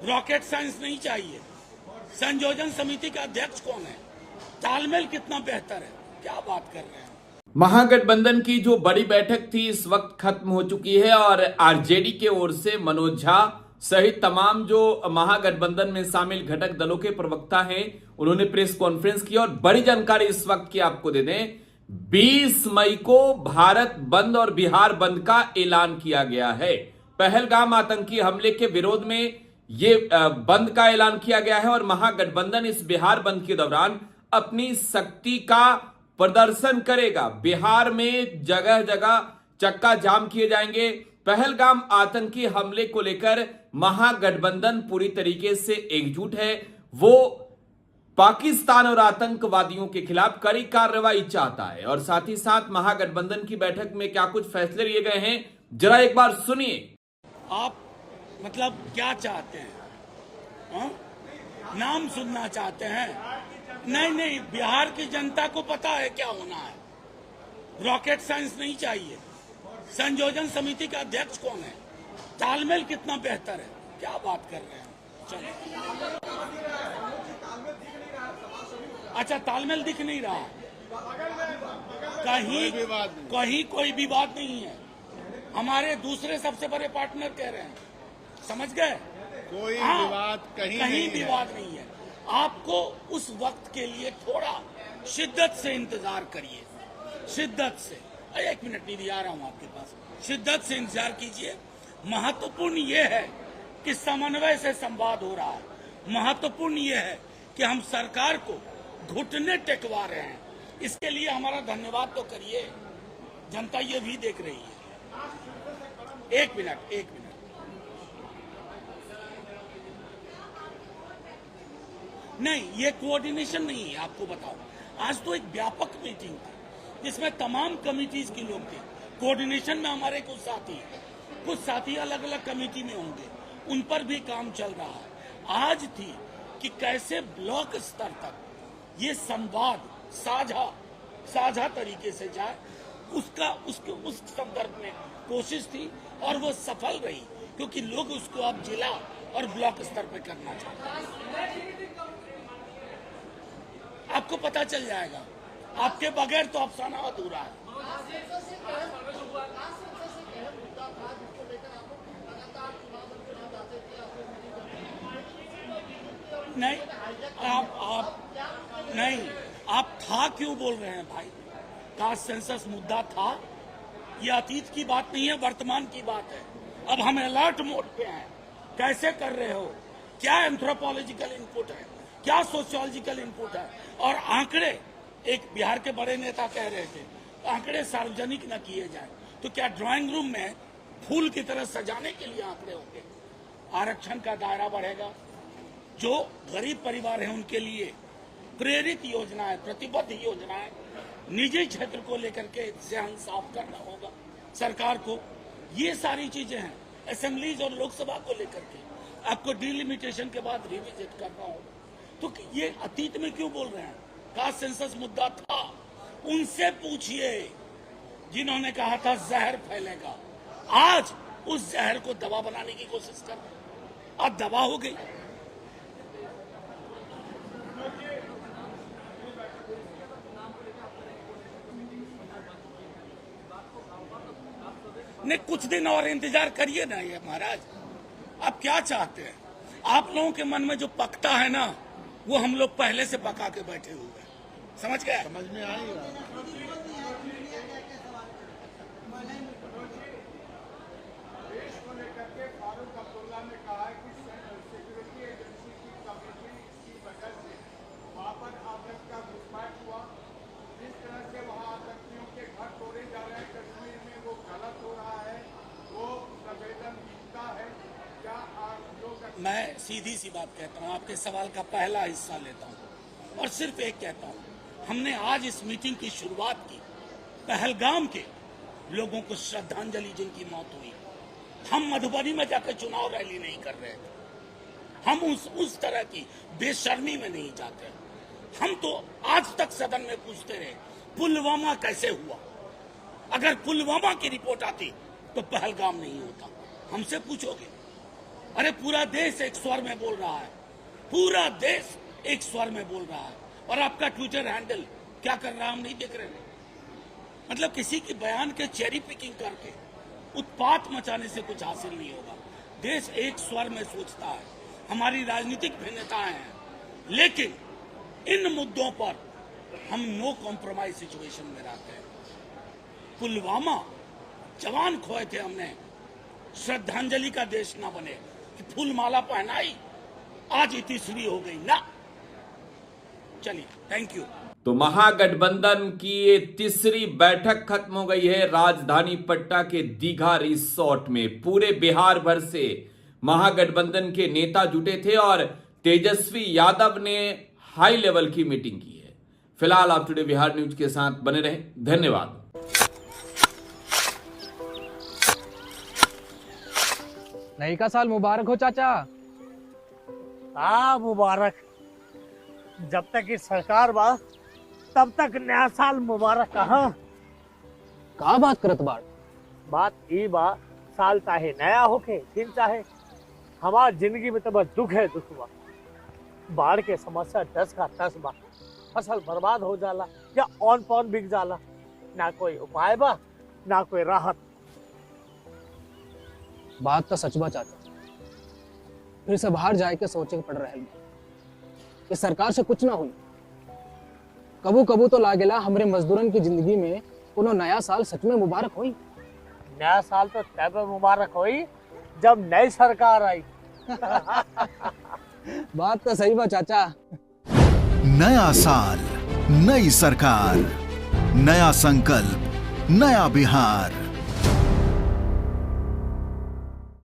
Rocket science नहीं चाहिए। संयोजन समिति का अध्यक्ष कौन है? तालमेल कितना बेहतर है? क्या बात कर रहे हैं? महागठबंधन की जो बड़ी बैठक थी इस वक्त खत्म हो चुकी है और आरजेडी के ओर से मनोज झा सहित तमाम जो महागठबंधन में शामिल घटक दलों के प्रवक्ता हैं उन्होंने प्रेस कॉन्फ्रेंस की और बड़ी जानकारी इस वक्त की आपको दे दें। 20 मई को भारत बंद और बिहार बंद का ऐलान किया गया है। पहलगाम आतंकी हमले के विरोध में ये बंद का ऐलान किया गया है और महागठबंधन इस बिहार बंद के दौरान अपनी शक्ति का प्रदर्शन करेगा। बिहार में जगह जगह चक्का जाम किए जाएंगे। पहलगाम आतंकी हमले को लेकर महागठबंधन पूरी तरीके से एकजुट है। वो पाकिस्तान और आतंकवादियों के खिलाफ कड़ी कार्रवाई चाहता है और साथ ही साथ महागठबंधन की बैठक में क्या कुछ फैसले लिए गए हैं जरा एक बार सुनिए। आप मतलब क्या चाहते हैं? हा? नाम सुनना चाहते हैं? नहीं, बिहार की जनता को पता है क्या होना है। रॉकेट साइंस नहीं चाहिए। संयोजन समिति का अध्यक्ष कौन है? तालमेल कितना बेहतर है? क्या बात कर रहे हैं? चलो, अच्छा, तालमेल दिख नहीं रहा। कहीं कोई विवाद नहीं है। हमारे दूसरे सबसे बड़े पार्टनर कह रहे हैं, समझ गए? कोई विवाद कहीं विवाद नहीं है। आपको उस वक्त के लिए थोड़ा शिद्दत से इंतजार करिए, शिद्दत से। 1 मिनट नहीं, आ रहा हूं आपके पास। शिद्दत से इंतजार कीजिए। महत्वपूर्ण ये है कि समन्वय से संवाद हो रहा है। महत्वपूर्ण ये है कि हम सरकार को घुटने टेकवा रहे हैं। इसके लिए हमारा धन्यवाद तो करिए। जनता ये भी देख रही है। एक मिनट। नहीं, ये कोऑर्डिनेशन नहीं है। आपको बताओ, आज तो एक व्यापक मीटिंग थी जिसमें तमाम कमिटीज के लोग थे। कोऑर्डिनेशन में हमारे कुछ साथी अलग अलग कमेटी में होंगे, उन पर भी काम चल रहा है। आज थी कि कैसे ब्लॉक स्तर तक ये संवाद साझा तरीके से जाए, उस संदर्भ में कोशिश थी और वो सफल रही, क्योंकि लोग उसको अब जिला और ब्लॉक स्तर पे करना चाहते हैं। आपको पता चल जाएगा। आपके बगैर तो अफसाना अधूरा है। नहीं, आप था क्यों बोल रहे हैं भाई? कास्ट सेंसस मुद्दा था। ये अतीत की बात नहीं है, वर्तमान की बात है। अब हम अलर्ट मोड पे हैं। कैसे कर रहे हो? क्या एंथ्रोपोलॉजिकल इनपुट है? क्या सोशियोलॉजिकल इनपुट है? और आंकड़े, एक बिहार के बड़े नेता कह रहे थे आंकड़े सार्वजनिक न किए जाए, तो क्या ड्राइंग रूम में फूल की तरह सजाने के लिए आंकड़े होंगे? आरक्षण का दायरा बढ़ेगा। जो गरीब परिवार हैं उनके लिए प्रेरित योजनाएं, प्रतिबद्ध योजनाएं, निजी क्षेत्र को लेकर के ज़हन साफ करना होगा सरकार को। ये सारी चीजें हैं। असेंबलीज और लोकसभा को लेकर के आपको डिलिमिटेशन के बाद रिविजिट करना होगा। तो ये अतीत में क्यों बोल रहे हैं? कास्ट सेंसस मुद्दा था। उनसे पूछिए जिन्होंने कहा था जहर फैलेगा। आज उस जहर को दवा बनाने की कोशिश कर रहे हैं। अब दवा हो गई। नहीं, कुछ दिन और इंतजार करिए ना ये महाराज। आप क्या चाहते हैं? आप लोगों के मन में जो पकता है ना, वो हम लोग पहले से पका के बैठे हुए हैं। समझ गए? समझ में आएगा। मैं सीधी सी बात कहता हूँ, आपके सवाल का पहला हिस्सा लेता हूँ और सिर्फ एक कहता हूँ, हमने आज इस मीटिंग की शुरुआत की पहलगाम के लोगों को श्रद्धांजलि जिनकी मौत हुई। हम मधुबनी में जाकर चुनाव रैली नहीं कर रहे थे। हम उस तरह की बेशर्मी में नहीं जाते। हम तो आज तक सदन में पूछते रहे पुलवामा कैसे हुआ। अगर पुलवामा की रिपोर्ट आती तो पहलगाम नहीं होता। हमसे पूछोगे अरे पूरा देश एक स्वर में बोल रहा है, पूरा देश एक स्वर में बोल रहा है। और आपका ट्विटर हैंडल क्या कर रहा है हम नहीं देख रहे हैं। मतलब किसी की बयान के चेरी पिकिंग करके उत्पात मचाने से कुछ हासिल नहीं होगा। देश एक स्वर में सोचता है। हमारी राजनीतिक भिन्नताएं हैं, लेकिन इन मुद्दों पर हम नो कॉम्प्रोमाइज सिचुएशन में रहते हैं। पुलवामा जवान खोए थे हमने, श्रद्धांजलि का देश ना बने कि फूलमाला पहनाई, आज इतिश्री हो गई ना। चलिए, थैंक यू। तो महागठबंधन की ये तीसरी बैठक खत्म हो गई है राजधानी पटना के दीघा रिसोर्ट में। पूरे बिहार भर से महागठबंधन के नेता जुटे थे और तेजस्वी यादव ने हाई लेवल की मीटिंग की है। फिलहाल आप टुडे बिहार न्यूज के साथ बने रहें। धन्यवाद। नई का साल मुबारक हो चाचा। हाँ मुबारक। जब तक इस सरकार बा तब तक नया साल मुबारक। कहाँ का बात करत बाड़? बात ई बा, साल चाहे नया होके फिर चाहे हमार जिंदगी में तो बस दुख है, दुख बा। बाढ़ के समस्या 10 का 10 बा। फसल बर्बाद हो जाला या ऑन पॉन बिक जाला, ना कोई उपाय बा ना कोई राहत। बात तो सच बा चाचा, फिर से बाहर जाए के सोचे के पड़ रहा है। इस सरकार से कुछ ना हुई। कबू कबू तो लागेला हमरे मजदूरन की जिंदगी में कोनो नया साल सच में मुबारक हुई। नया साल तो तब मुबारक हुई जब नई सरकार आई। बात तो सही बा चाचा। नया साल, नई सरकार, नया संकल्प, नया बिहार।